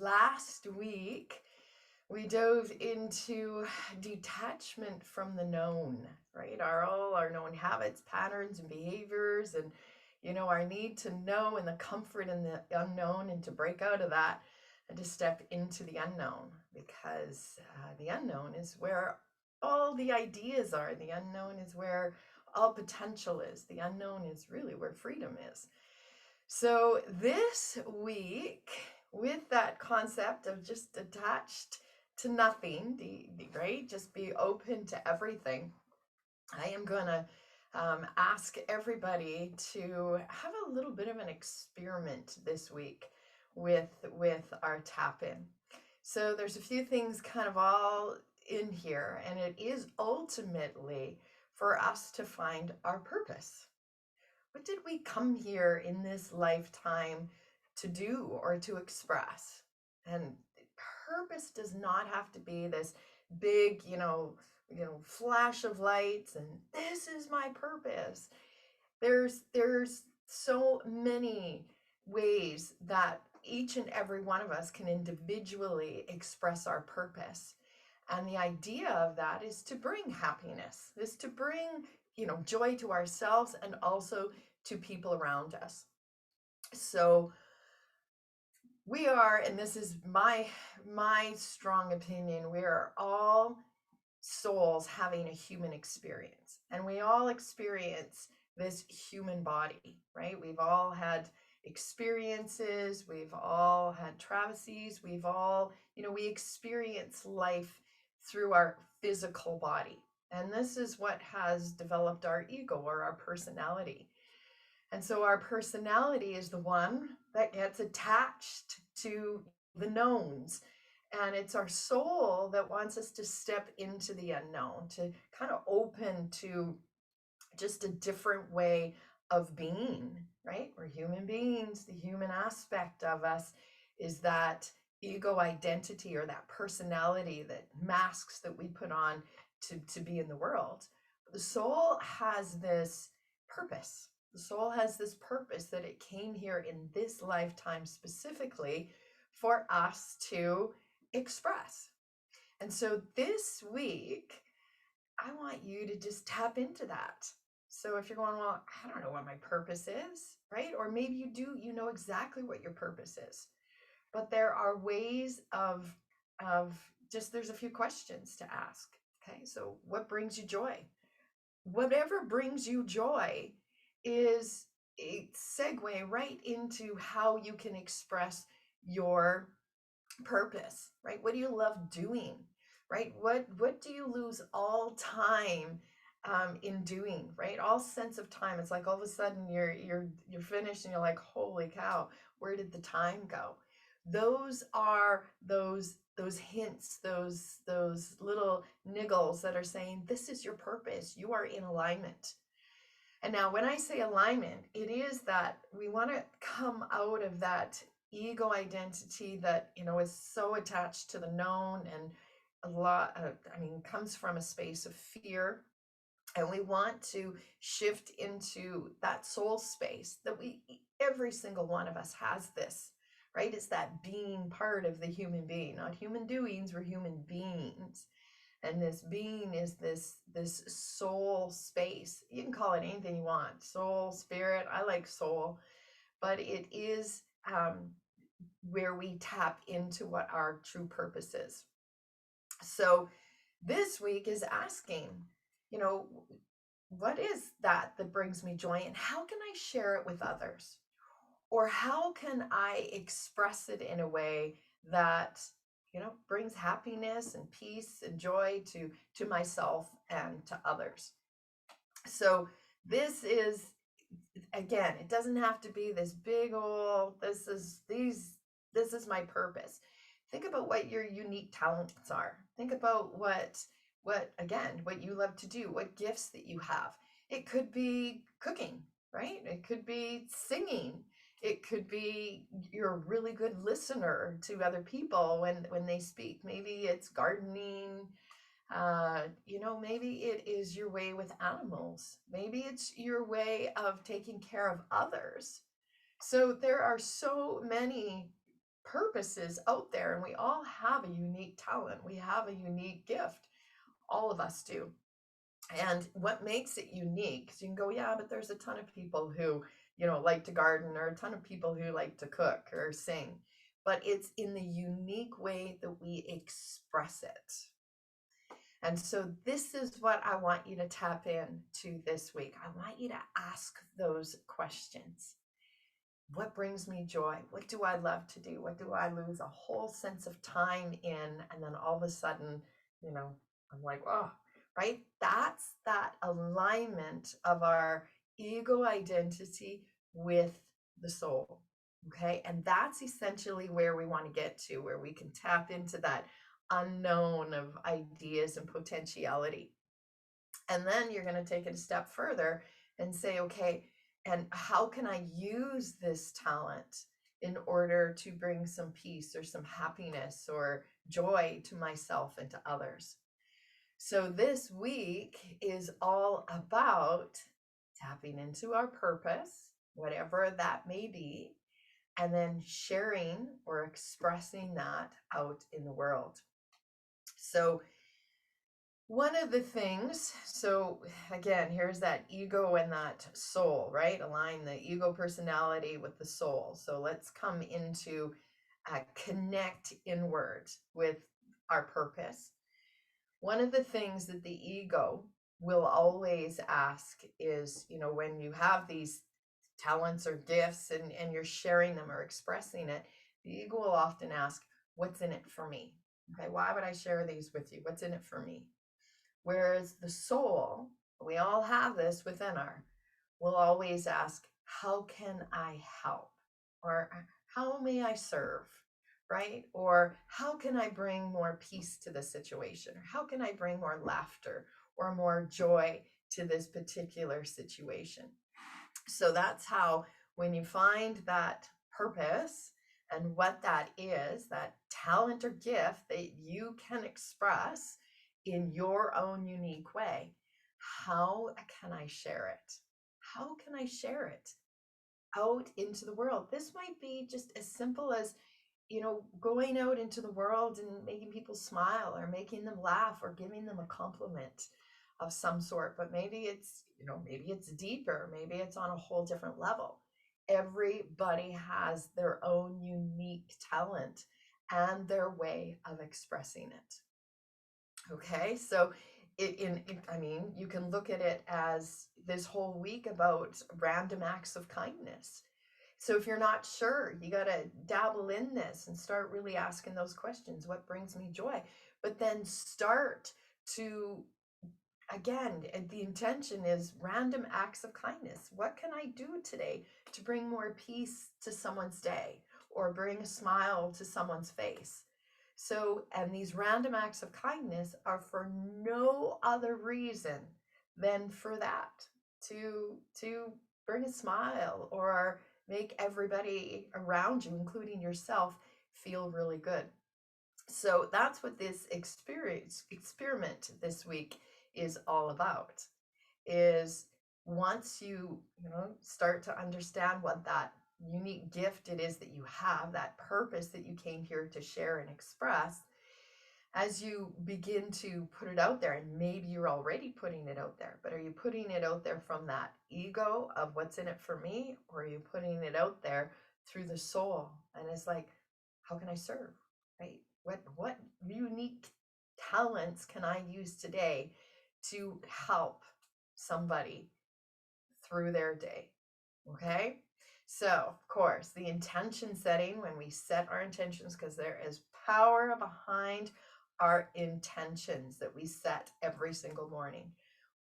last week we dove into detachment from the known, right? All our known habits, patterns, and behaviors, and our need to know and the comfort in the unknown, and to break out of that and to step into the unknown, because the unknown is where all the ideas are. The unknown is where all potential is. The unknown is really where freedom is. So this week, with that concept of just attached to nothing, right? Just be open to everything. I am going to ask everybody to have a little bit of an experiment this week with our tap in. So there's a few things kind of all in here, and it is ultimately for us to find our purpose. What did we come here in this lifetime to do or to express? And purpose does not have to be this big, flash of lights and this is my purpose. There's so many ways that each and every one of us can individually express our purpose. And the idea of that is to bring happiness, is to bring, joy to ourselves and also to people around us. So we are, and this is my strong opinion, we are all souls having a human experience, and we all experience this human body, right? We've all had experiences, we've all had travesties, we've all, we experience life through our physical body. And this is what has developed our ego or our personality. And so our personality is the one that gets attached to the knowns. And it's our soul that wants us to step into the unknown, to kind of open to just a different way of being, right? We're human beings. The human aspect of us is that ego identity, or that personality, that masks that we put on to be in the world. The soul has this purpose. The soul has this purpose that it came here in this lifetime specifically for us to express. And so this week, I want you to just tap into that. So if you're going, well, I don't know what my purpose is, right? Or maybe you do, you know exactly what your purpose is. But there are ways of just, there's a few questions to ask. Okay, so what brings you joy? Whatever brings you joy is a segue right into how you can express your purpose, right? What do you love doing, right? What do you lose all time in doing, right? All sense of time. It's like all of a sudden you're finished and you're like, holy cow, where did the time go? Those are those hints, those little niggles that are saying this is your purpose. You are in alignment. And now when I say alignment, it is that we want to come out of that ego identity that, is so attached to the known, and a lot comes from a space of fear. And we want to shift into that soul space that every single one of us has this, right? It's that being part of the human being, not human doings, we're human beings. And this being is this soul space. You can call it anything you want, soul, spirit. I like soul, but it is where we tap into what our true purpose is. So this week is asking, what is that brings me joy, and how can I share it with others? Or how can I express it in a way that, brings happiness and peace and joy to myself and to others? So this is, again, it doesn't have to be this big old, this is my purpose. Think about what your unique talents are. Think about what again, what you love to do, what gifts that you have. It could be cooking, right? It could be singing. It could be you're a really good listener to other people when they speak. Maybe it's gardening. Maybe it is your way with animals. Maybe it's your way of taking care of others. So there are so many purposes out there, and we all have a unique talent. We have a unique gift. All of us do. And what makes it unique, because you can go, yeah, but there's a ton of people who, like to garden, or a ton of people who like to cook or sing. But it's in the unique way that we express it. And so this is what I want you to tap into this week. I want you to ask those questions. What brings me joy? What do I love to do? What do I lose a whole sense of time in? And then all of a sudden, I'm like, oh, right? That's that alignment of our ego identity with the soul. Okay. And that's essentially where we want to get to, where we can tap into that unknown of ideas and potentiality. And then you're going to take it a step further and say, okay, and how can I use this talent in order to bring some peace or some happiness or joy to myself and to others? So this week is all about tapping into our purpose, whatever that may be, and then sharing or expressing that out in the world. So one of the things, so again, here's that ego and that soul, right? Align the ego personality with the soul. So let's come into connect inward with our purpose. One of the things that the ego will always ask is, when you have these talents or gifts and you're sharing them or expressing it, the ego will often ask, what's in it for me? Okay, why would I share these with you? What's in it for me? Whereas the soul, we all have this within will always ask, how can I help? Or how may I serve? Right? Or how can I bring more peace to the situation? Or how can I bring more laughter or more joy to this particular situation? So that's how, when you find that purpose and what that is, that talent or gift that you can express in your own unique way, how can I share it? How can I share it out into the world? This might be just as simple as, going out into the world and making people smile or making them laugh or giving them a compliment of some sort. But maybe it's deeper. Maybe it's on a whole different level. Everybody has their own unique talent and their way of expressing it. Okay, so you can look at it as this whole week about random acts of kindness. So if you're not sure, you got to dabble in this and start really asking those questions. What brings me joy? But then start to, again, the intention is random acts of kindness. What can I do today to bring more peace to someone's day or bring a smile to someone's face? So, and these random acts of kindness are for no other reason than for that, to bring a smile or make everybody around you, including yourself, feel really good. So that's what this experiment this week is all about. Is once you start to understand what that unique gift it is that you have, that purpose that you came here to share and express, as you begin to put it out there, and maybe you're already putting it out there, but are you putting it out there from that ego of what's in it for me, or are you putting it out there through the soul? And it's like, how can I serve? Right? What unique talents can I use today to help somebody through their day? Okay. So, of course, the intention setting, when we set our intentions, because there is power behind our intentions that we set every single morning.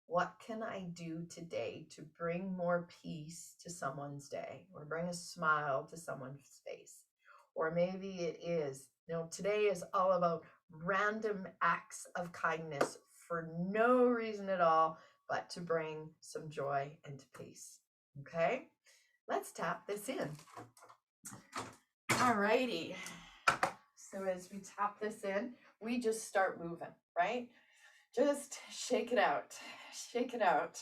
What can I do today to bring more peace to someone's day or bring a smile to someone's face? Or maybe it is, today is all about random acts of kindness for no reason at all, but to bring some joy and peace. Okay, let's tap this in. All righty. So as we tap this in, we just start moving, right? Just shake it out. Shake it out.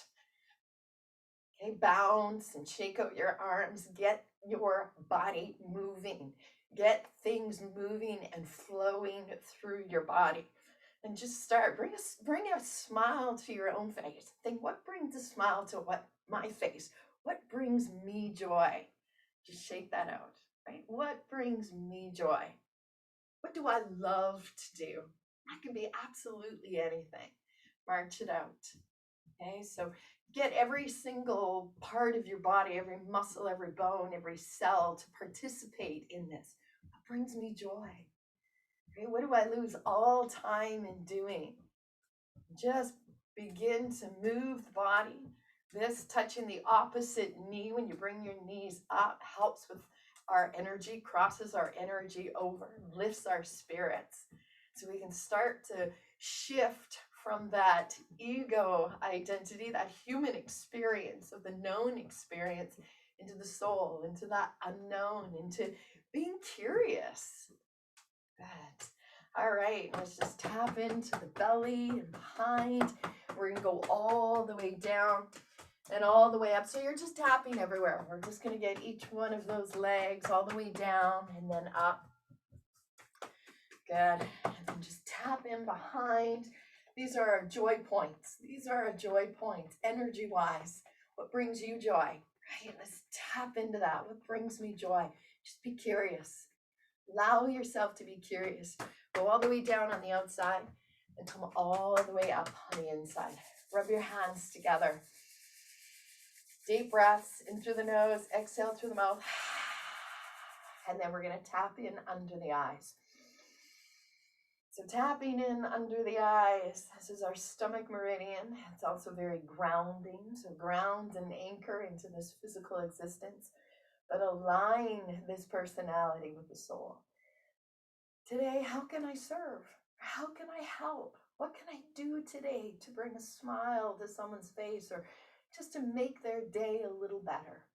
Okay, bounce and shake out your arms. Get your body moving. get things moving and flowing through your body. And just start, bring a smile to your own face. Think, what brings a smile to my face? What brings me joy? Just shake that out, right? What brings me joy? What do I love to do? That can be absolutely anything. March it out. Okay, so get every single part of your body, every muscle, every bone, every cell to participate in this. What brings me joy? Okay, what do I lose all time in doing? Just begin to move the body. This touching the opposite knee when you bring your knees up helps with our energy, crosses our energy over, lifts our spirits. So we can start to shift from that ego identity, that human experience of the known experience, into the soul, into that unknown, into being curious. Good. All right, let's just tap into the belly and behind. We're gonna go all the way down and all the way up. So you're just tapping everywhere. We're just gonna get each one of those legs all the way down and then up. Good. And then just tap in behind. These are our joy points. These are our joy points, energy-wise. What brings you joy? Right? Let's tap into that. What brings me joy? Just be curious. Allow yourself to be curious. Go all the way down on the outside and come all the way up on the inside. Rub your hands together. Deep breaths in through the nose, exhale through the mouth. And then we're going to tap in under the eyes. So tapping in under the eyes, this is our stomach meridian. It's also very grounding. So ground and anchor into this physical existence, but align this personality with the soul. Today, how can I serve? How can I help? What can I do today to bring a smile to someone's face or just to make their day a little better?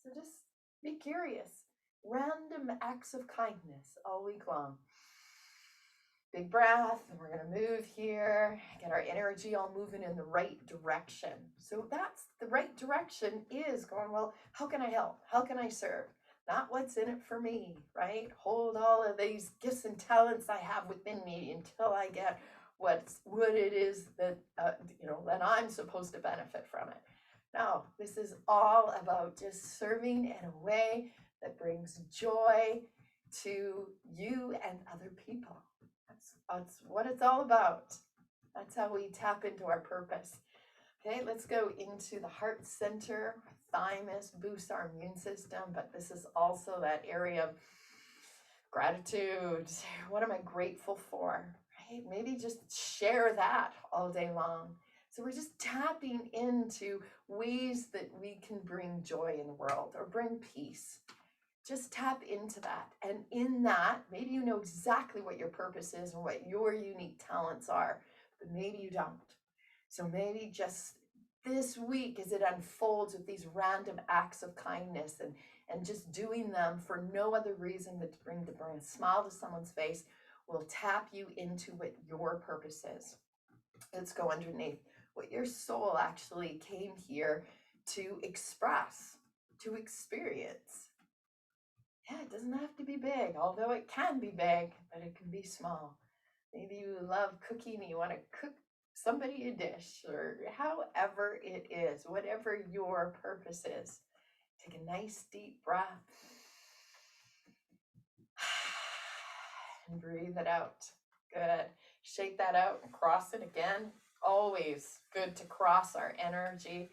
So just be curious. Random acts of kindness all week long. Big breath, and we're going to move here, get our energy all moving in the right direction. So that's the right direction is going, well, how can I help? How can I serve? Not what's in it for me, right? Hold all of these gifts and talents I have within me until I get what it is that, that I'm supposed to benefit from it. No, this is all about just serving in a way that brings joy to you and other people. That's what it's all about. That's how we tap into our purpose. Okay, let's go into the heart center, thymus, boost our immune system, but this is also that area of gratitude. What am I grateful for? Right? Maybe just share that all day long. So we're just tapping into ways that we can bring joy in the world or bring peace. Just tap into that. And in that, maybe you know exactly what your purpose is and what your unique talents are, but maybe you don't. So maybe just this week as it unfolds with these random acts of kindness and just doing them for no other reason than to bring a smile to someone's face will tap you into what your purpose is. Let's go underneath what your soul actually came here to express, to experience. Yeah, it doesn't have to be big, although it can be big, but it can be small. Maybe you love cooking and you want to cook somebody a dish, or however it is, whatever your purpose is. Take a nice deep breath and breathe it out. Good. Shake that out and cross it again. Always good to cross our energy.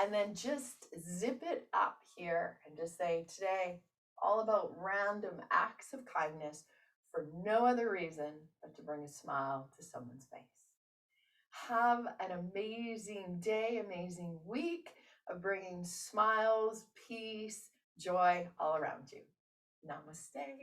And then just zip it up here and just say, today, all about random acts of kindness for no other reason but to bring a smile to someone's face. Have an amazing day, amazing week of bringing smiles, peace, joy all around you. Namaste.